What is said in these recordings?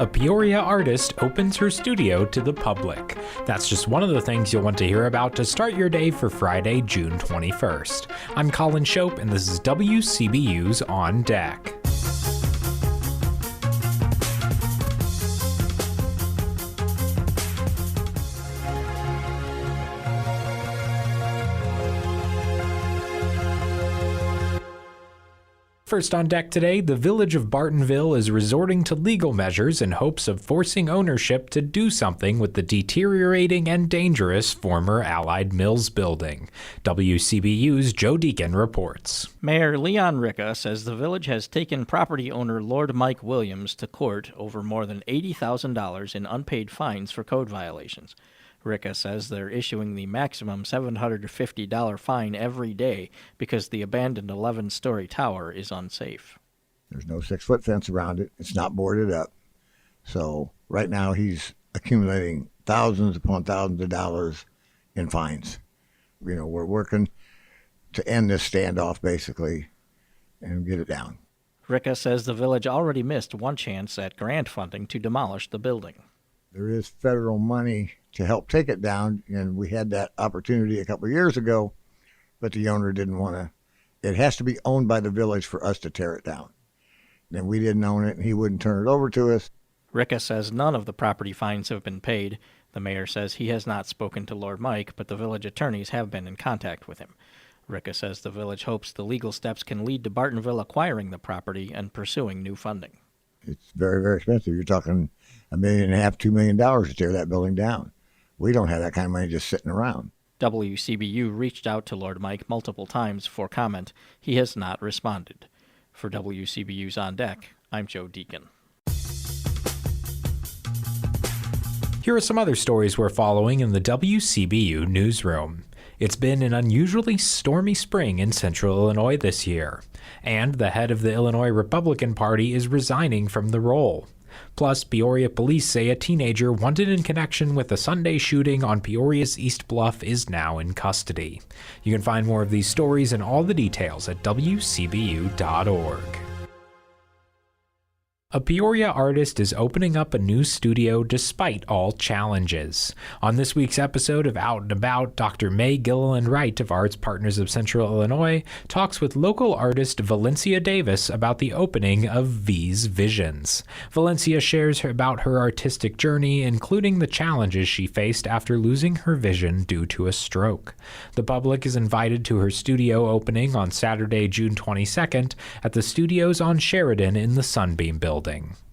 A Peoria artist opens her studio to the public. That's just one of the things you'll want to hear about to start your day for Friday, June 21st. I'm Colin Shope, and this is WCBU's On Deck. First on deck today, the village of Bartonville is resorting to legal measures in hopes of forcing ownership to do something with the deteriorating and dangerous former Allied Mills building. WCBU's Joe Deacon reports. Mayor Leon Ricca says the village has taken property owner Lord Mike Williams to court over more than $80,000 in unpaid fines for code violations. Ricca says they're issuing the maximum $750 fine every day because the abandoned 11-story tower is unsafe. There's no 6-foot fence around it. It's not boarded up. So right now he's accumulating thousands upon thousands of dollars in fines. You know, we're working to end this standoff basically and get it down. Ricca says the village already missed one chance at grant funding to demolish the building. There is federal money to help take it down, and we had that opportunity a couple of years ago, but the owner didn't want to. It has to be owned by the village for us to tear it down. And we didn't own it, and he wouldn't turn it over to us. Ricca says none of the property fines have been paid. The mayor says he has not spoken to Lord Mike, but the village attorneys have been in contact with him. Ricca says the village hopes the legal steps can lead to Bartonville acquiring the property and pursuing new funding. It's very, very expensive. You're talking $1.5 million, $2 million to tear that building down. We don't have that kind of money just sitting around. WCBU reached out to Lord Mike multiple times for comment. He has not responded. For WCBU's On Deck, I'm Joe Deacon. Here are some other stories we're following in the WCBU newsroom. It's been an unusually stormy spring in central Illinois this year, and the head of the Illinois Republican Party is resigning from the role. Plus, Peoria police say a teenager wanted in connection with a Sunday shooting on Peoria's East Bluff is now in custody. You can find more of these stories and all the details at WCBU.org. A Peoria artist is opening up a new studio despite all challenges. On this week's episode of Out and About, Dr. May Gilliland Wright of Arts Partners of Central Illinois talks with local artist Valencia Davis about the opening of V's Visions. Valencia shares about her artistic journey, including the challenges she faced after losing her vision due to a stroke. The public is invited to her studio opening on Saturday, June 22nd at the studios on Sheridan in the Sunbeam Building.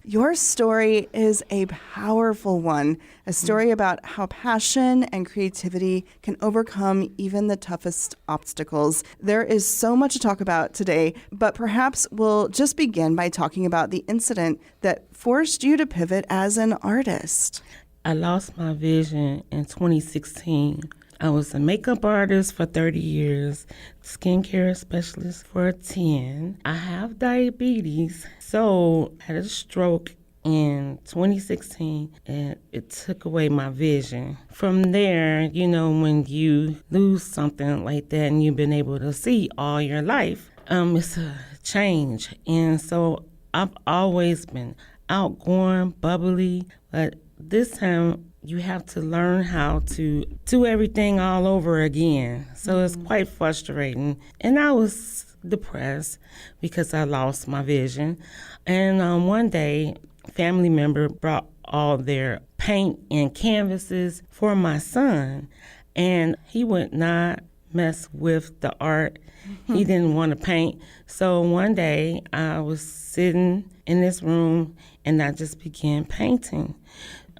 Your story is a powerful one, a story about how passion and creativity can overcome even the toughest obstacles. There is so much to talk about today, but perhaps we'll just begin by talking about the incident that forced you to pivot as an artist. I lost my vision in 2016. I was a makeup artist for 30 years, skincare specialist for 10. I have diabetes, so I had a stroke in 2016, and it took away my vision. From there, you know, when you lose something like that and you've been able to see all your life, it's a change. And so I've always been outgoing, bubbly, but this time you have to learn how to do everything all over again. So it's quite frustrating. And I was depressed because I lost my vision. And one day, a family member brought all their paint and canvases for my son. And he would not mess with the art. He didn't want to paint. So one day, I was sitting in this room and I just began painting.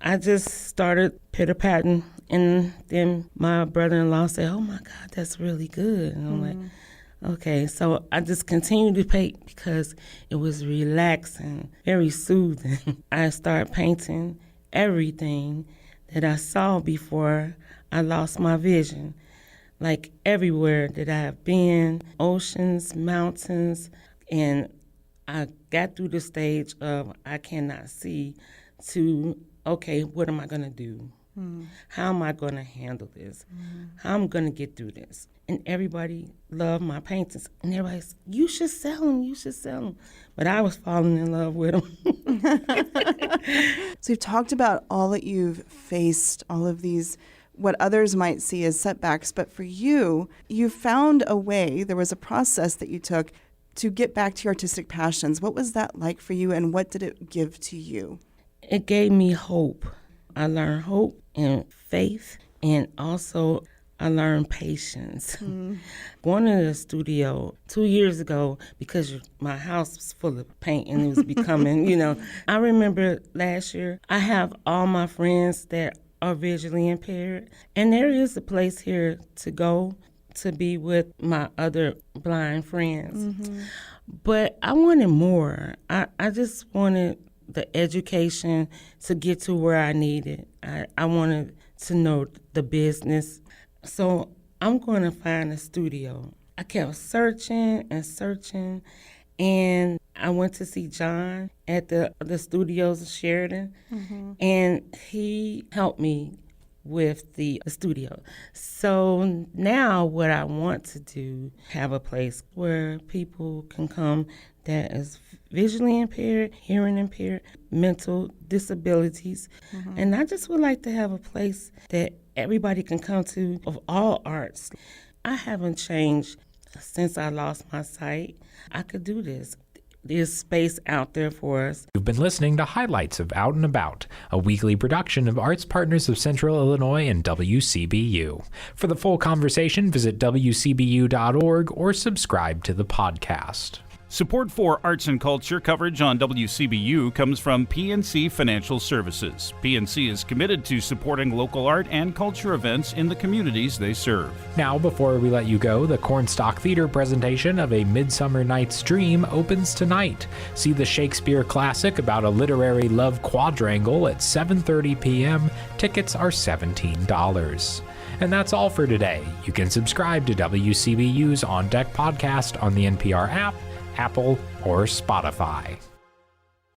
I just started pitter-patting, and then my brother-in-law said, "Oh, my God, that's really good." And I'm like, okay. So I just continued to paint because it was relaxing, very soothing. I started painting everything that I saw before I lost my vision, like everywhere that I have been, oceans, mountains, and I got through the stage of I cannot see to okay, what am I going to do? How am I going to handle this? How am I going to get through this? and everybody loved my paintings. And everybody's, you should sell them, you should sell them. But I was falling in love with them. So you've talked about all that you've faced, all of these, what others might see as setbacks, but for you, you found a way, there was a process that you took to get back to your artistic passions. What was that like for you, and what did it give to you? It gave me hope. I learned hope and faith, and also I learned patience. Going to the studio 2 years ago, because my house was full of paint and it was becoming, I remember last year, I have all my friends that are visually impaired, and there is a place here to go to be with my other blind friends. But I wanted more. I just wanted the education to get to where I needed. I wanted to know the business. So I'm going to find a studio. I kept searching and searching, and I went to see John at the studios in Sheridan, and he helped me with the studio. So now what I want to do, have a place where people can come that is visually impaired, hearing impaired, mental disabilities. And I just would like to have a place that everybody can come to of all arts. I haven't changed since I lost my sight. I could do this. There's space out there for us. You've been listening to Highlights of Out and About, a weekly production of Arts Partners of Central Illinois and WCBU. For the full conversation, visit WCBU.org or subscribe to the podcast. Support for arts and culture coverage on WCBU comes from PNC Financial Services. PNC is committed to supporting local art and culture events in the communities they serve. Now, before we let you go, the Cornstalk Theater presentation of A Midsummer Night's Dream opens tonight. See the Shakespeare classic about a literary love quadrangle at 7:30 p.m. Tickets are $17. And that's all for today. You can subscribe to WCBU's On Deck podcast on the NPR app, Apple, or Spotify.